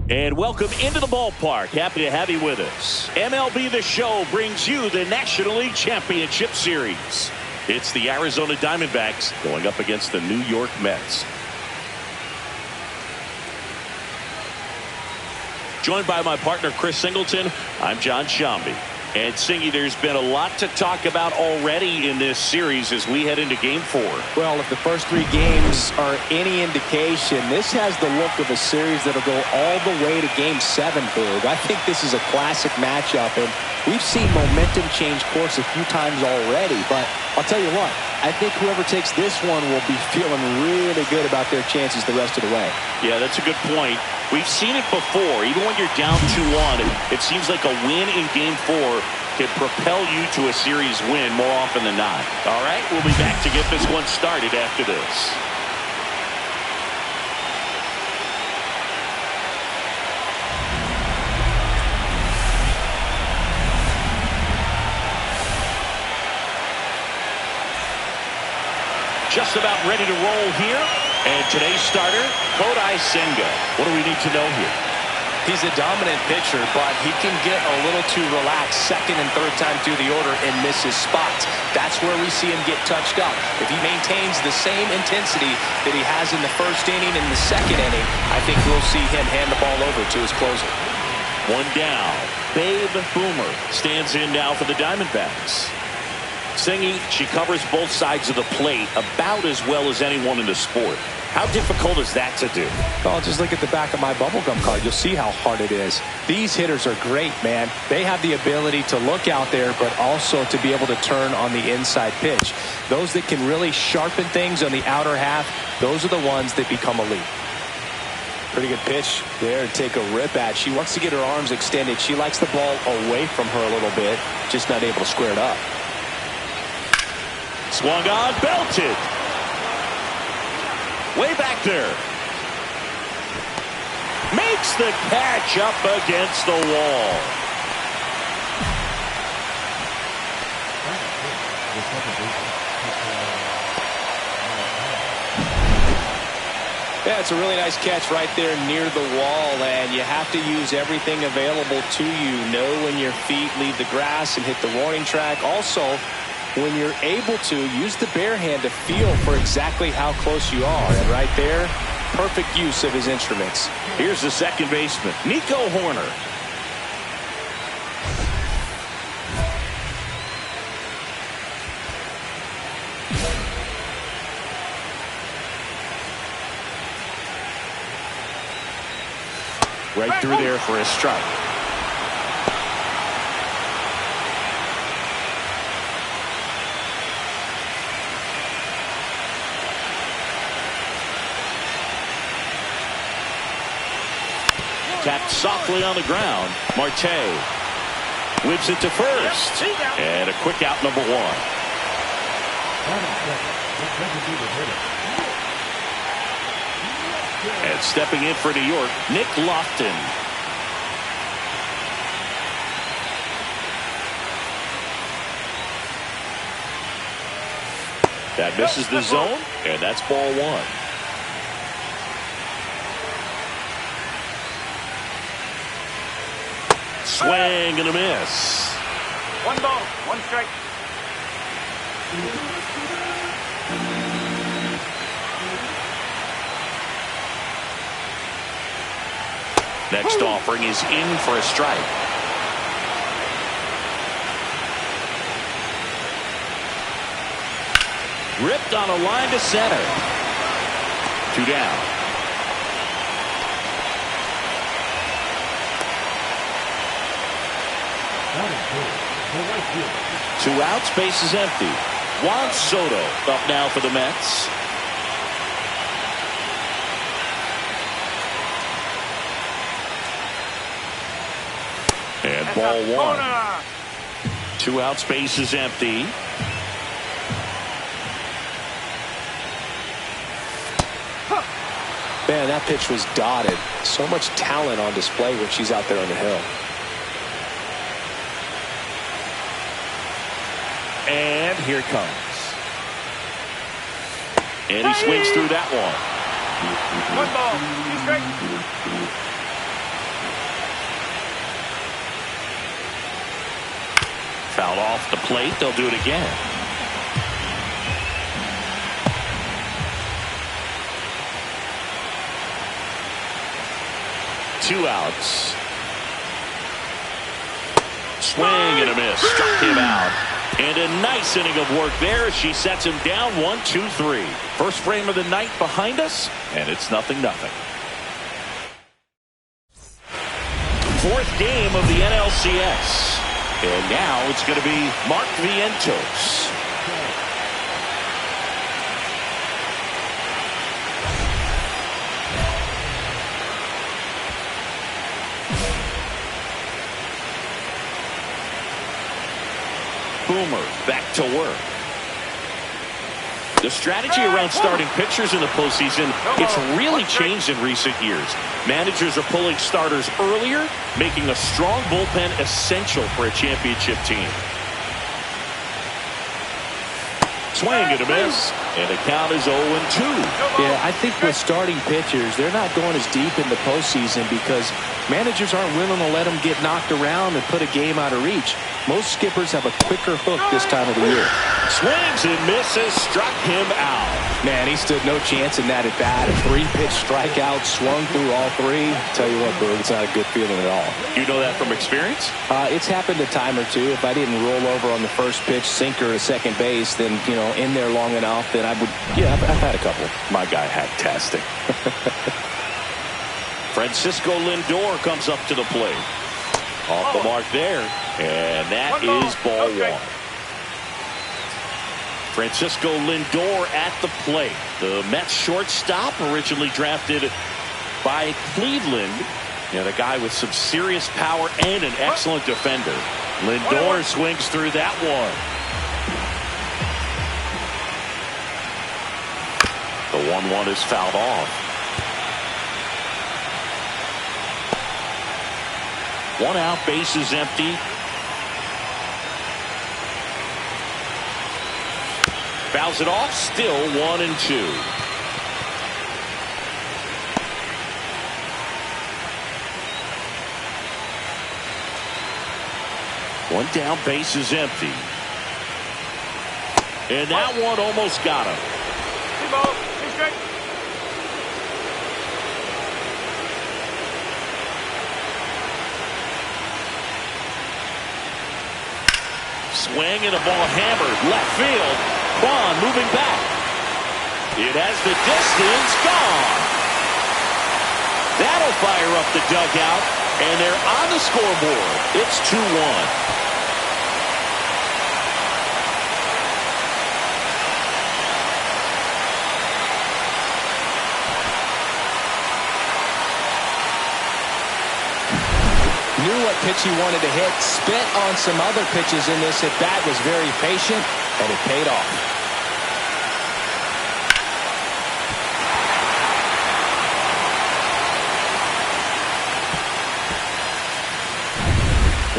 And welcome into the ballpark. Happy to have you with us. MLB The Show brings you the National League Championship Series. It's the Arizona Diamondbacks going up against the New York Mets. Joined by my partner, Chris Singleton, I'm John Shambi. And Singy, there's been a lot to talk about already in this series as we head into Game 4. Well, if the first 3 games are any indication, this has the look of a series that'll go all the way to Game 7, Boog. I think this is a classic matchup, and we've seen momentum change course a few times already. But I'll tell you what, I think whoever takes this one will be feeling really good about their chances the rest of the way. Yeah, that's a good point. We've seen it before. Even when you're down 2-1, it seems like a win in Game 4 can propel you to a series win more often than not. All right, we'll be back to get this one started after this. Just about ready to roll here. And today's starter, Kodai Senga. What do we need to know here? He's a dominant pitcher, but he can get a little too relaxed second and third time through the order and miss his spots. That's where we see him get touched up. If he maintains the same intensity that he has in the first inning and the second inning, I think we'll see him hand the ball over to his closer. One down. Babe Boomer stands in now for the Diamondbacks. Singy, she covers both sides of the plate about as well as anyone in the sport. How difficult is that to do? Oh, just look at the back of my bubblegum card. You'll see how hard it is. These hitters are great, man. They have the ability to look out there, but also to be able to turn on the inside pitch. Those that can really sharpen things on the outer half, those are the ones that become elite. Pretty good pitch there to take a rip at. She wants to get her arms extended. She likes the ball away from her a little bit, just not able to square it up. Swung on, belted. Way back there. Makes the catch up against the wall. Yeah, it's a really nice catch right there near the wall, and you have to use everything available to you. Know when your feet leave the grass and hit the warning track. Also, when you're able to, use the bare hand to feel for exactly how close you are. And right there, perfect use of his instruments. Here's the second baseman, Nico Horner. Right through there for a strike. Tapped softly on the ground. Marte whips it to first. And a quick out, number 1. And stepping in for New York, Nick Lofton. That misses the zone, and that's ball 1. Swing and a miss. 1 ball, 1 strike. Next offering is in for a strike. Ripped on a line to center. 2 down. Two outs, base is empty. Juan Soto up now for the Mets. And ball 1. 2 outs, base is empty. Man, that pitch was dotted. So much talent on display when she's out there on the hill. And here it comes. And he swings through that one. 1 ball, 2 strikes. Fouled off the plate. They'll do it again. Two outs. Swing and a miss. Struck him out. And a nice inning of work there as she sets him down 1-2-3. First frame of the night behind us, and it's 0-0. Fourth game of the NLCS. And now it's going to be Mark Vientos. Boomer back to work. The strategy around starting pitchers in the postseason, it's really changed in recent years. Managers are pulling starters earlier, making a strong bullpen essential for a championship team. Swing and a miss, and the count is 0-2. Yeah, I think with starting pitchers, they're not going as deep in the postseason because managers aren't willing to let them get knocked around and put a game out of reach. Most skippers have a quicker hook this time of the year. Swings and misses, struck him out. Man, he stood no chance in that at bat. A 3-pitch strikeout, swung through all three. Tell you what, Berg, it's not a good feeling at all. You know that from experience? It's happened a time or two. If I didn't roll over on the first pitch, sinker to second base, then, you know, in there long enough, then I would, yeah, I've had a couple. My guy had testing. Francisco Lindor comes up to the plate. Off the mark there. And that is ball one. Francisco Lindor at the plate. The Mets shortstop, originally drafted by Cleveland. And a guy with some serious power and an excellent defender. Lindor swings through that one. The 1-1 is fouled off. One out, bases empty. Fouls it off, still 1-2. One down, bases empty. And that one almost got him. Swing and a ball hammered left field. Vaughn moving back. It has the distance, gone. That'll fire up the dugout, and they're on the scoreboard. It's 2-1. Knew what pitch he wanted to hit, spit on some other pitches in this at bat, was very patient, and it paid off.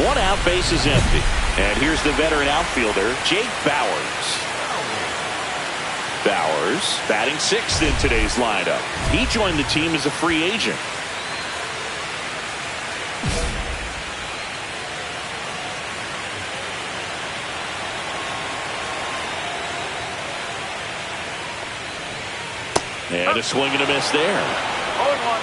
One out, bases empty. And here's the veteran outfielder, Jake Bauers. Bauers batting 6th in today's lineup. He joined the team as a free agent. And a swing and a miss there. 0-1.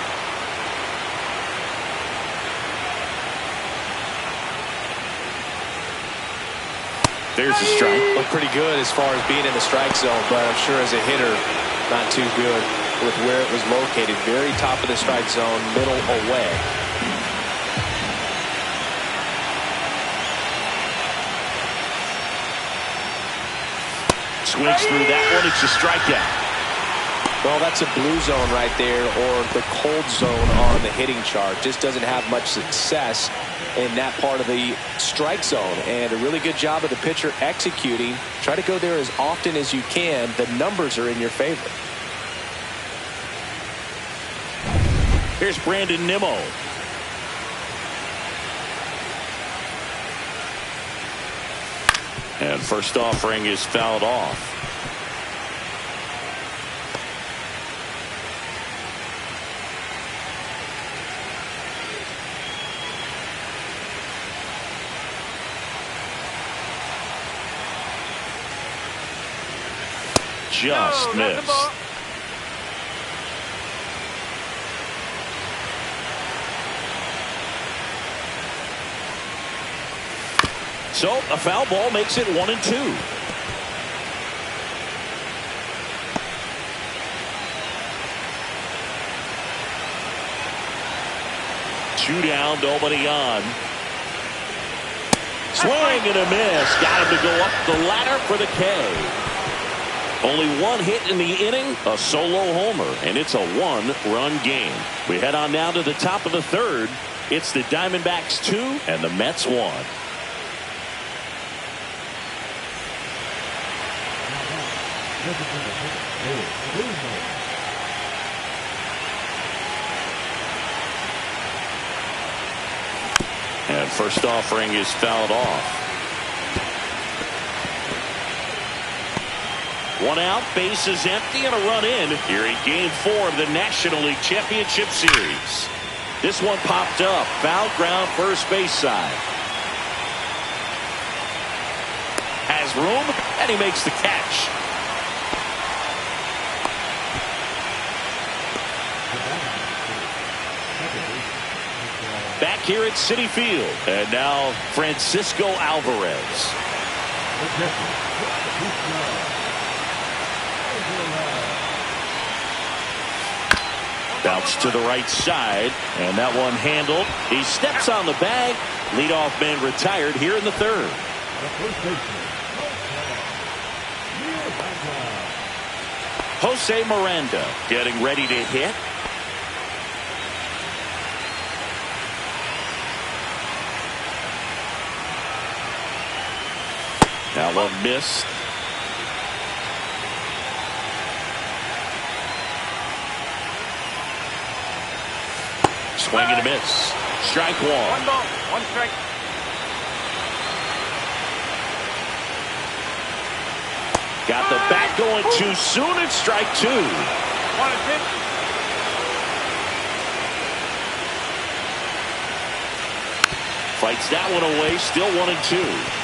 There's a strike. Looked pretty good as far as being in the strike zone, but I'm sure as a hitter, not too good with where it was located. Very top of the strike zone, middle away. Swings through that one. It's a strikeout. Well, that's a blue zone right there, or the cold zone on the hitting chart. Just doesn't have much success in that part of the strike zone. And a really good job of the pitcher executing. Try to go there as often as you can. The numbers are in your favor. Here's Brandon Nimmo. And first offering is fouled off. just missed. So a foul ball makes it 1-2. Two down, nobody on. Swing and a miss. Got him to go up the ladder for the K. Only one hit in the inning, a solo homer, and it's a one-run game. We head on now to the top of the third. It's the Diamondbacks 2 and the Mets 1. And first offering is fouled off. One out, base is empty, and a run in here in Game 4 of the National League Championship Series. This one popped up, foul ground first base side. Has room, and he makes the catch. Back here at Citi Field, and now Francisco Alvarez. Bounce to the right side, and that one handled. He steps on the bag. Leadoff man retired here in the third. Jose Miranda getting ready to hit. That one missed. Swing and a miss. Strike one. One ball, one strike. Got the bat going too soon. It's strike two. 1-2. Fights that one away. Still 1-2.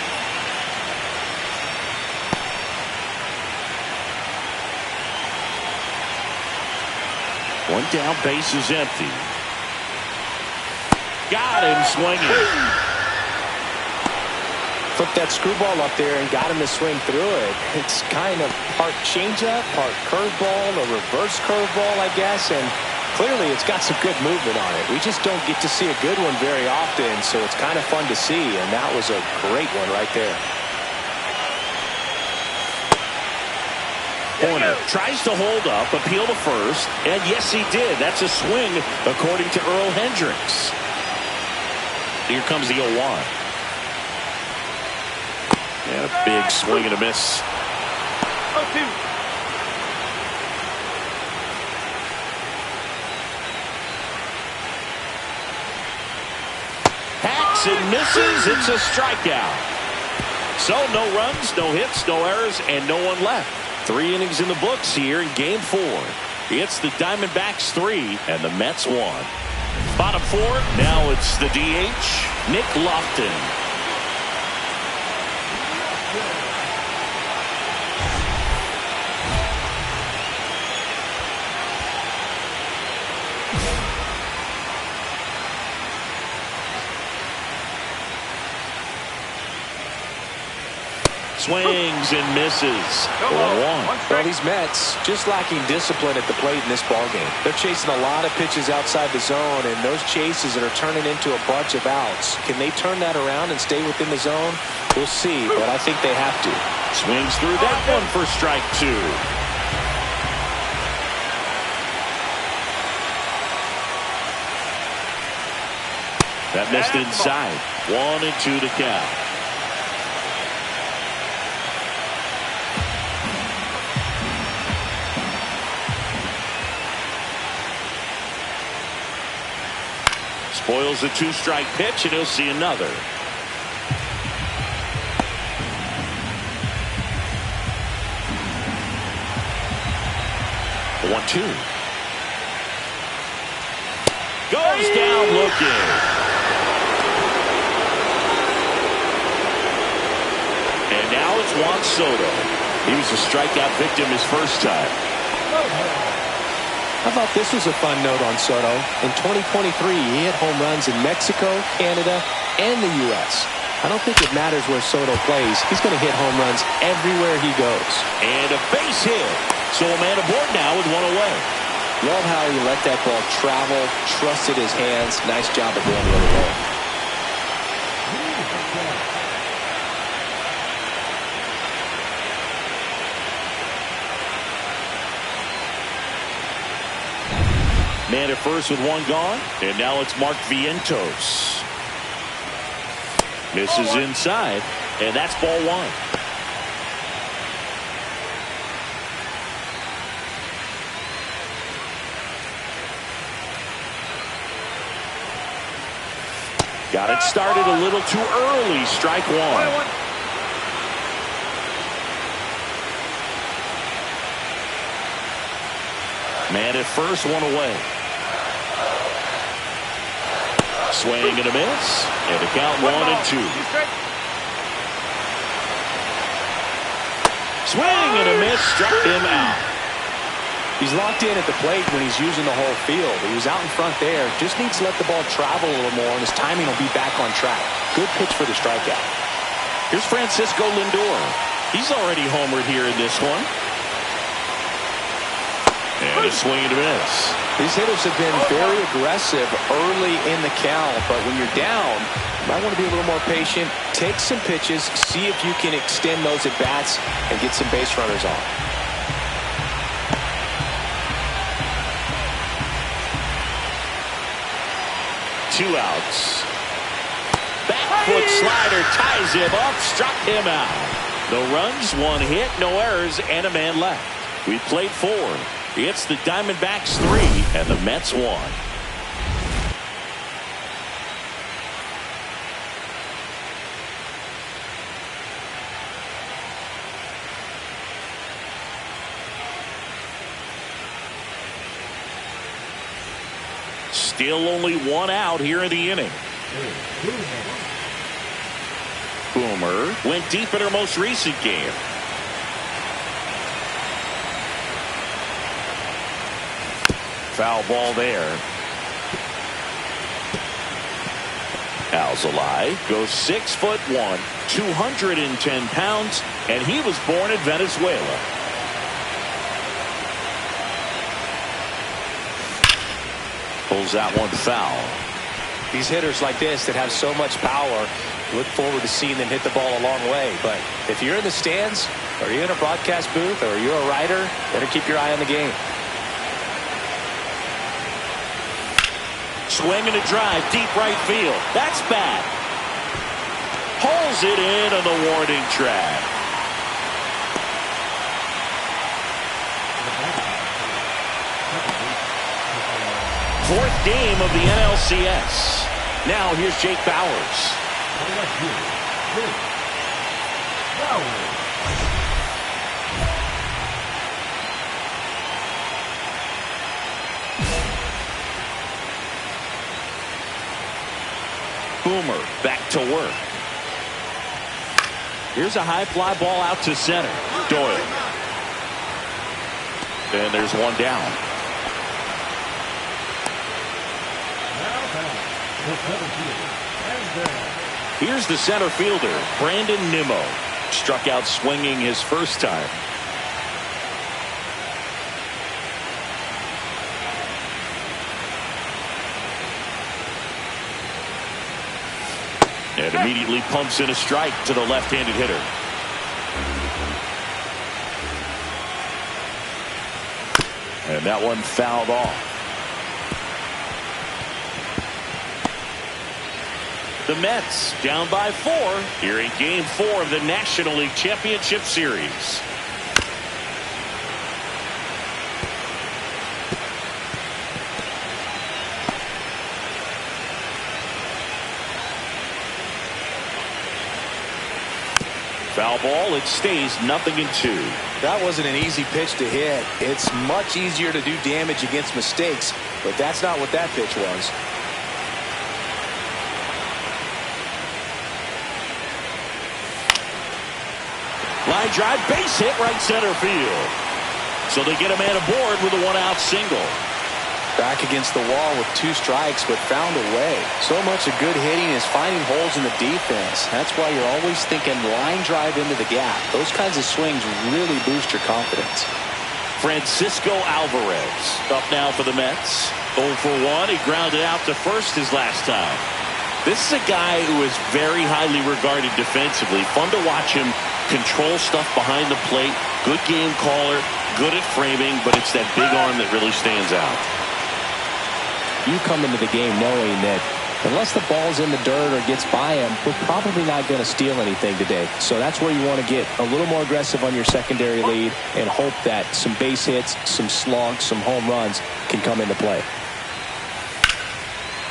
One down, base is empty. Got him swinging. Took that screwball up there and got him to swing through it. It's kind of part changeup, part curveball, a reverse curveball, I guess. And clearly it's got some good movement on it. We just don't get to see a good one very often, so it's kind of fun to see. And that was a great one right there. Horner tries to hold up, appeal to first, and yes, he did. That's a swing, according to Earl Hendricks. Here comes the 0-1. And a big swing and a miss. 0-2. Hacks and misses. It's a strikeout. So no runs, no hits, no errors, and no one left. 3 innings in the books here in Game 4. It's the Diamondbacks 3 and the Mets 1. Bottom 4, now it's the DH, Nick Lofton. Swings and misses. 1. Well, these Mets just lacking discipline at the plate in this ballgame. They're chasing a lot of pitches outside the zone, and those chases that are turning into a bunch of outs. Can they turn that around and stay within the zone? We'll see, but I think they have to. Swings through that one for strike 2. That missed inside. 1-2 to count. Spoils the 2-strike pitch, and he'll see another. The 1-2. Goes down looking. And now it's Juan Soto. He was a strikeout victim his first time. I thought this was a fun note on Soto. In 2023, he hit home runs in Mexico, Canada, and the U.S. I don't think it matters where Soto plays. He's going to hit home runs everywhere he goes. And a base hit. So a man aboard now with one away. Love how he let that ball travel, trusted his hands. Nice job of going the other way. Man at first with one gone. And now it's Mark Vientos. Misses inside. And that's ball one. Got it started a little too early. Strike one. Man at first, one away. Swing and a miss. And the count 1-2. Swing and a miss. Struck him out. He's locked in at the plate when he's using the whole field. He was out in front there. Just needs to let the ball travel a little more, and his timing will be back on track. Good pitch for the strikeout. Here's Francisco Lindor. He's already homered here in this one. And a swing and a miss. These hitters have been very aggressive early in the count, but when you're down, you might want to be a little more patient. Take some pitches, see if you can extend those at-bats and get some base runners on. Two outs. Back foot slider ties him up, struck him out. No runs, one hit, no errors, and a man left. We played four. It's the Diamondbacks 3 and the Mets 1. Still only one out here in the inning. Boomer went deep in her most recent game. Foul ball there. Alzolay goes 6'1", 210 pounds, and he was born in Venezuela. Pulls that one foul. These hitters like this that have so much power, look forward to seeing them hit the ball a long way. But if you're in the stands, or you're in a broadcast booth, or you're a writer, better keep your eye on the game. Swing and a drive, deep right field. That's bad. Pulls it in on the warning track. Fourth game of the NLCS. Now here's Jake Bauers. Boomer back to work. Here's a high fly ball out to center. Doyle. And there's one down. Here's the center fielder, Brandon Nimmo. Struck out swinging his first time. And immediately pumps in a strike to the left-handed hitter. And that one fouled off. The Mets down by 4 here in Game 4 of the National League Championship Series. Foul ball, it stays 0-2. That wasn't an easy pitch to hit. It's much easier to do damage against mistakes, but that's not what that pitch was. Line drive, base hit, right center field. So they get a man aboard with a one-out single. Back against the wall with 2 strikes, but found a way. So much of good hitting is finding holes in the defense. That's why you're always thinking line drive into the gap. Those kinds of swings really boost your confidence. Francisco Alvarez up now for the Mets. 0 for 1. He grounded out to first his last time. This is a guy who is very highly regarded defensively. Fun to watch him control stuff behind the plate. Good game caller. Good at framing, but it's that big arm that really stands out. You come into the game knowing that unless the ball's in the dirt or gets by him, we're probably not going to steal anything today. So that's where you want to get a little more aggressive on your secondary lead and hope that some base hits, some slugs, some home runs can come into play.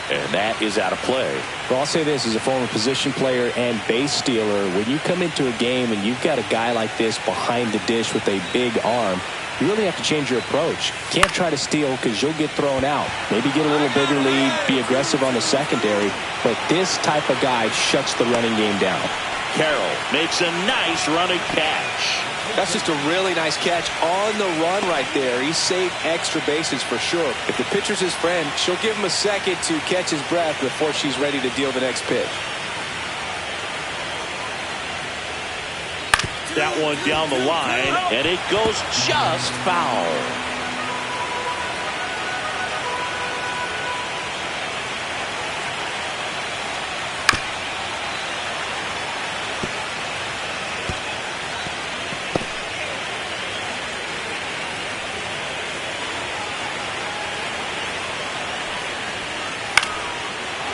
And that is out of play. Well, I'll say this as a former position player and base stealer. When you come into a game and you've got a guy like this behind the dish with a big arm, you really have to change your approach. Can't try to steal because you'll get thrown out. Maybe get a little bigger lead, be aggressive on the secondary, but this type of guy shuts the running game down. Carroll makes a nice running catch. That's just a really nice catch on the run right there. He saved extra bases for sure. If the pitcher's his friend, she'll give him a second to catch his breath before she's ready to deal the next pitch. That one down the line, and it goes just foul.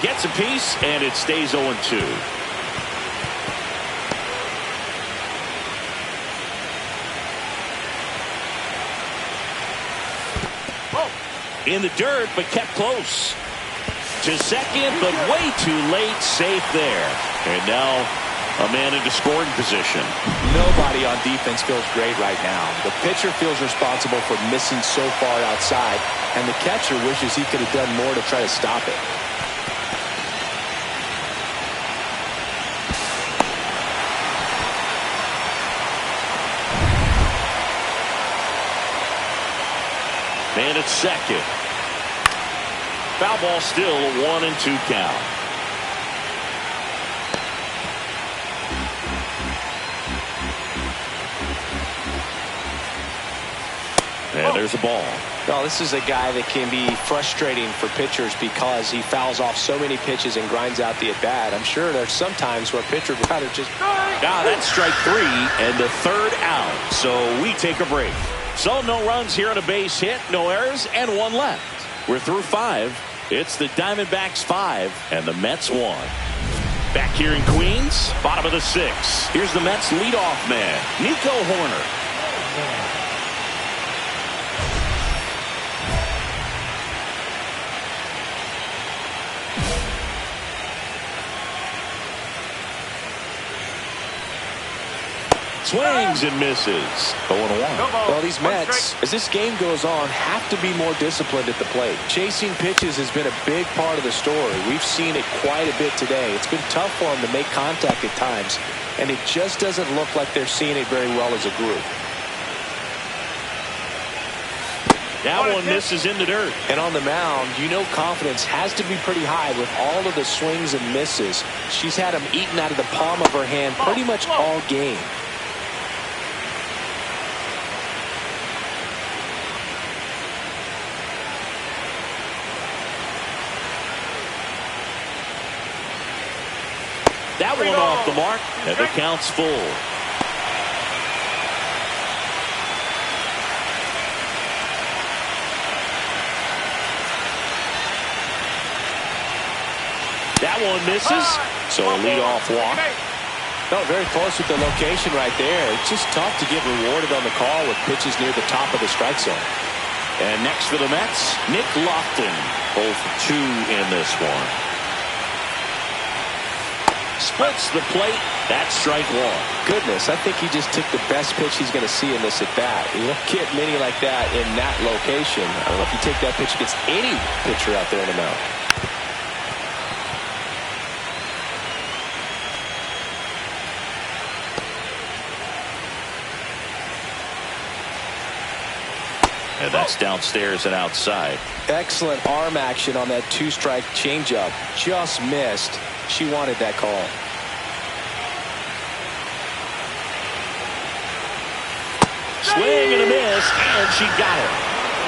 Gets a piece, and it stays 0-2. In the dirt, but kept close. To second, but way too late. Safe there. And now a man into scoring position. Nobody on defense feels great right now. The pitcher feels responsible for missing so far outside, and the catcher wishes he could have done more to try to stop it. Man at second. Foul ball still, 1-2 count. And there's a ball. Well, this is a guy that can be frustrating for pitchers because he fouls off so many pitches and grinds out the at-bat. I'm sure there's some times where a pitcher would rather just... Now that's strike 3 and the third out. So we take a break. So no runs here on a base hit, no errors, and 1 left. We're through 5. It's the Diamondbacks 5 and the Mets 1. Back here in Queens, bottom of the 6th. Here's the Mets leadoff man, Nico Hoerner. Swings and misses. 0-1. Well, these Mets, as this game goes on, have to be more disciplined at the plate. Chasing pitches has been a big part of the story. We've seen it quite a bit today. It's been tough for them to make contact at times, and it just doesn't look like they're seeing it very well as a group. That one misses in the dirt. And on the mound, you know confidence has to be pretty high with all of the swings and misses. She's had them eaten out of the palm of her hand pretty much all game. That one off the mark, and the count's full. That one misses, so a leadoff walk. No, very close with the location right there. It's just tough to get rewarded on the call with pitches near the top of the strike zone. And next for the Mets, Nick Lofton, 0 for 2 in this one. Splits the plate. That's strike 1. Goodness, I think he just took the best pitch he's going to see in this at bat. You don't get many like that in that location. I don't know if you take that pitch against any pitcher out there in the mound. And that's downstairs and outside. Excellent arm action on that two-strike changeup. Just missed. She wanted that call. Swing and a miss, and she got it.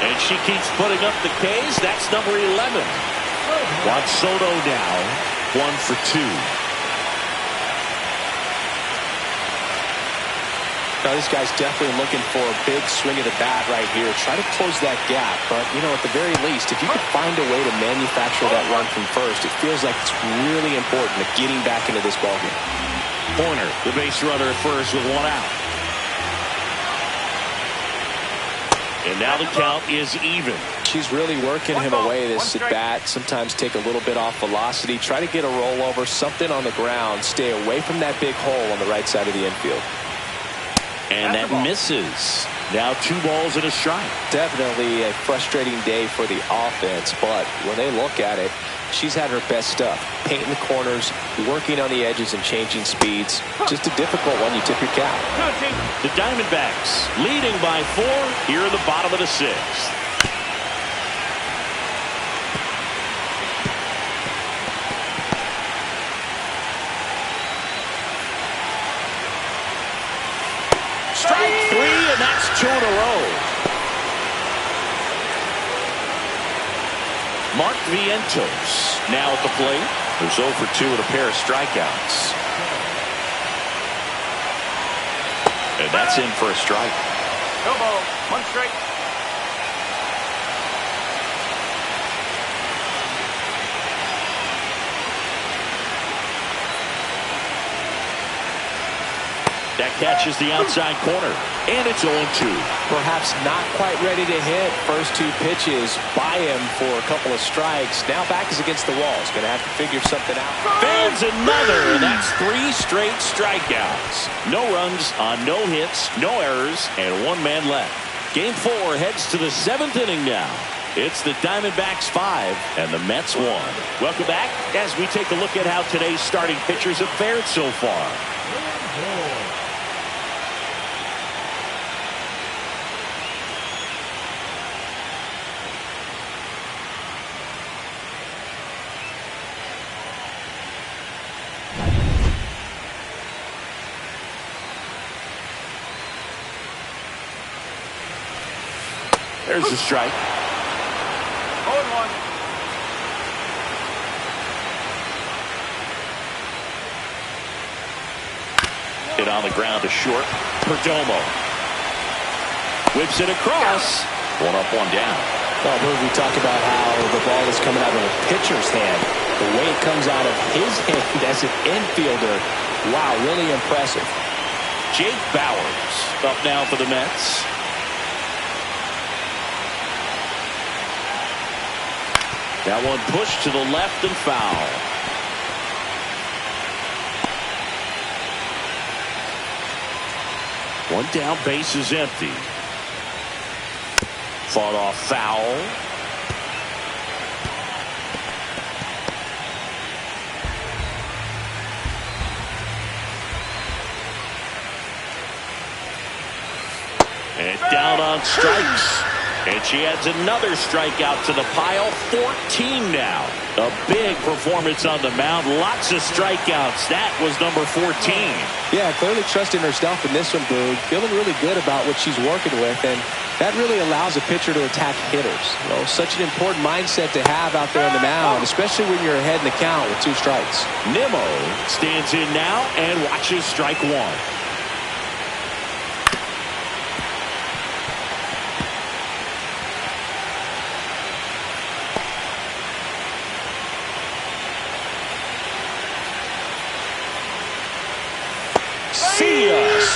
And she keeps putting up the Ks. That's number 11. Juan Soto now 1 for 2. Now this guy's definitely looking for a big swing of the bat right here. Try to close that gap, but you know, at the very least, if you could find a way to manufacture that run from first, it feels like it's really important to getting back into this ballgame. Horner, the base runner at first with 1 out. And now the count is even. She's really working him away this at bat. Sometimes take a little bit off velocity. Try to get a rollover, something on the ground. Stay away from that big hole on the right side of the infield. And that misses. Now 2 balls and a strike. Definitely a frustrating day for the offense, but when they look at it, she's had her best stuff. Painting the corners, working on the edges and changing speeds. Just a difficult one. You tip your cap. The Diamondbacks leading by 4 here in the bottom of the 6th. Strike 3, and that's 2 in a row. Mark Vientos now at the plate. There's 0 for 2 with a pair of strikeouts. And that's in for a strike. No ball. 1 strike. That catches the outside corner, and it's 0-2. Perhaps not quite ready to hit. First 2 pitches by him for a couple of strikes. Now back is against the wall. He's going to have to figure something out. Fans another, and that's 3 straight strikeouts. No runs on no hits, no errors, and 1 man left. Game 4 heads to the 7th inning now. It's the Diamondbacks 5 and the Mets 1. Welcome back as we take a look at how today's starting pitchers have fared so far. There's a strike. 0-1. Hit on the ground to short. Perdomo whips it across. 1 up, 1 down. Well, we talk about how the ball is coming out of the pitcher's hand. The way it comes out of his hand as an infielder. Wow, really impressive. Jake Bowers up now for the Mets. That one pushed to the left and foul. One down, base is empty. Fought off foul. And down on strikes. And she adds another strikeout to the pile. 14 now. A big performance on the mound. Lots of strikeouts. That was number 14. Yeah, clearly trusting herself in this one, Boog. Feeling really good about what she's working with. And that really allows a pitcher to attack hitters. You know, such an important mindset to have out there on the mound, especially when you're ahead in the count with 2 strikes. Nimmo stands in now and watches strike 1.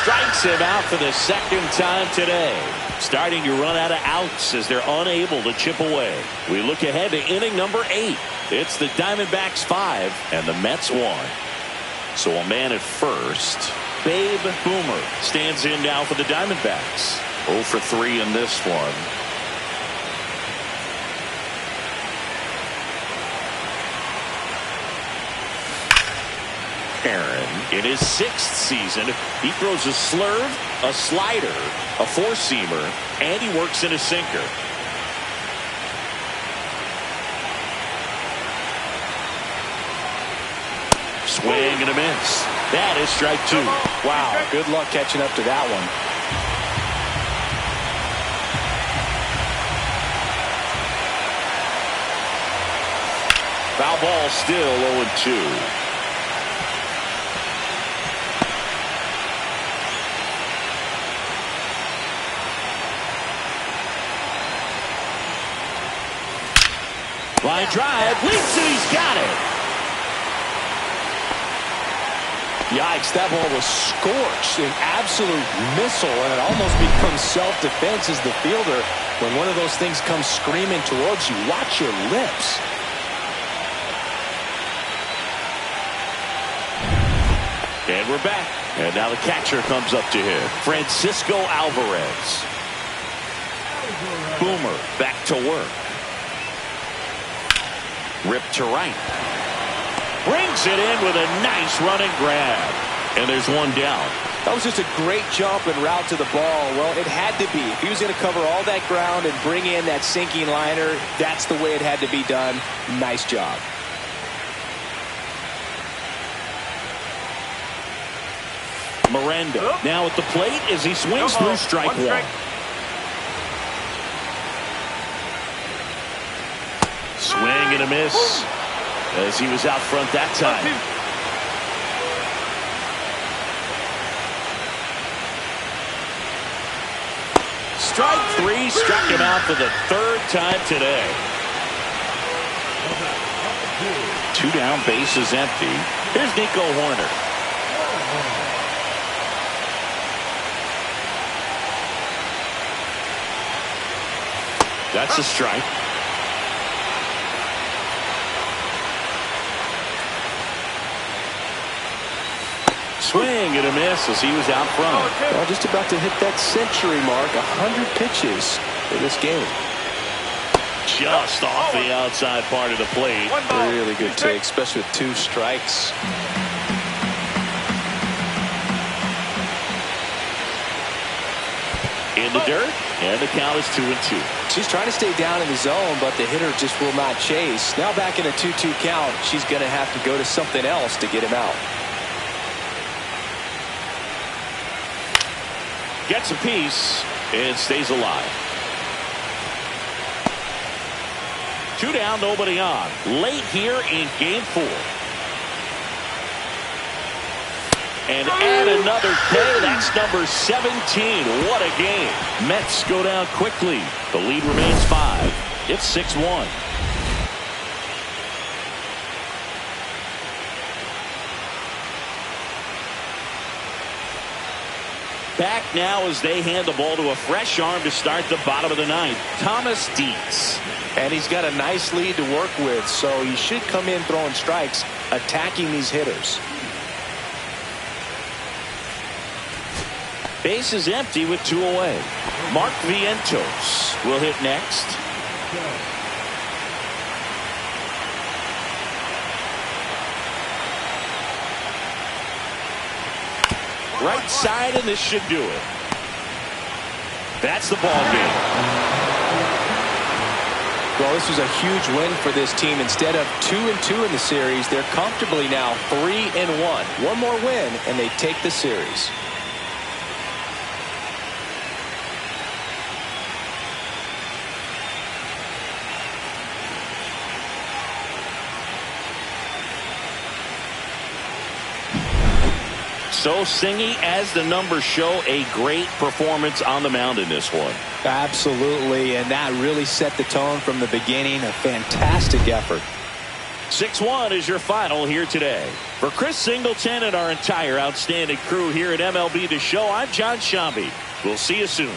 Strikes him out for the 2nd time today. Starting to run out of outs as they're unable to chip away. We look ahead to inning number 8. It's the Diamondbacks 5 and the Mets 1. So a man at first. Babe Boomer stands in now for the Diamondbacks. 0 for 3 in this one. Aaron, in his 6th season, he throws a slurve, a slider, a four-seamer, and he works in a sinker. Swing and a miss. That is strike 2. Wow, good luck catching up to that one. Foul ball, still 0-2. Line drive, leaps and he's got it. Yikes, that ball was scorched, an absolute missile, and it almost becomes self-defense as the fielder. When one of those things comes screaming towards you, watch your lips. And we're back. And now the catcher comes up to him, Francisco Alvarez. Boomer back to work. Ripped to right. Brings it in with a nice running grab. And there's one down. That was just a great jump and route to the ball. Well, it had to be. If he was going to cover all that ground and bring in that sinking liner, that's the way it had to be done. Nice job. Miranda now at the plate as he swings through strike 1. Swing and a miss as he was out front that time. Strike 3, struck him out for the 3rd time today. 2 down, bases empty. Here's Nico Horner. That's a strike. Swing and a miss as he was out front. Well, just about to hit that century mark. 100 pitches for this game. Just off the outside part of the plate. Really good take, especially with 2 strikes. In the dirt, and the count is 2-2. She's trying to stay down in the zone, but the hitter just will not chase. Now back in a 2-2 count, she's going to have to go to something else to get him out. Gets a piece and stays alive. 2 down, nobody on. Late here in game 4. And add another K. That's number 17. What a game. Mets go down quickly. The lead remains 5. It's 6-1. Back now as they hand the ball to a fresh arm to start the bottom of the 9th. Thomas Dietz. And he's got a nice lead to work with, so he should come in throwing strikes, attacking these hitters. Base is empty with 2 away. Mark Vientos will hit next. Right side, and this should do it. That's the ball game. Well, this was a huge win for this team. Instead of 2-2 in the series, they're comfortably now 3-1. One more win, and they take the series. So Singy, as the numbers show, a great performance on the mound in this one. Absolutely, and that really set the tone from the beginning. A fantastic effort. 6-1 is your final here today. For Chris Singleton and our entire outstanding crew here at MLB The Show, I'm John Shambi. We'll see you soon.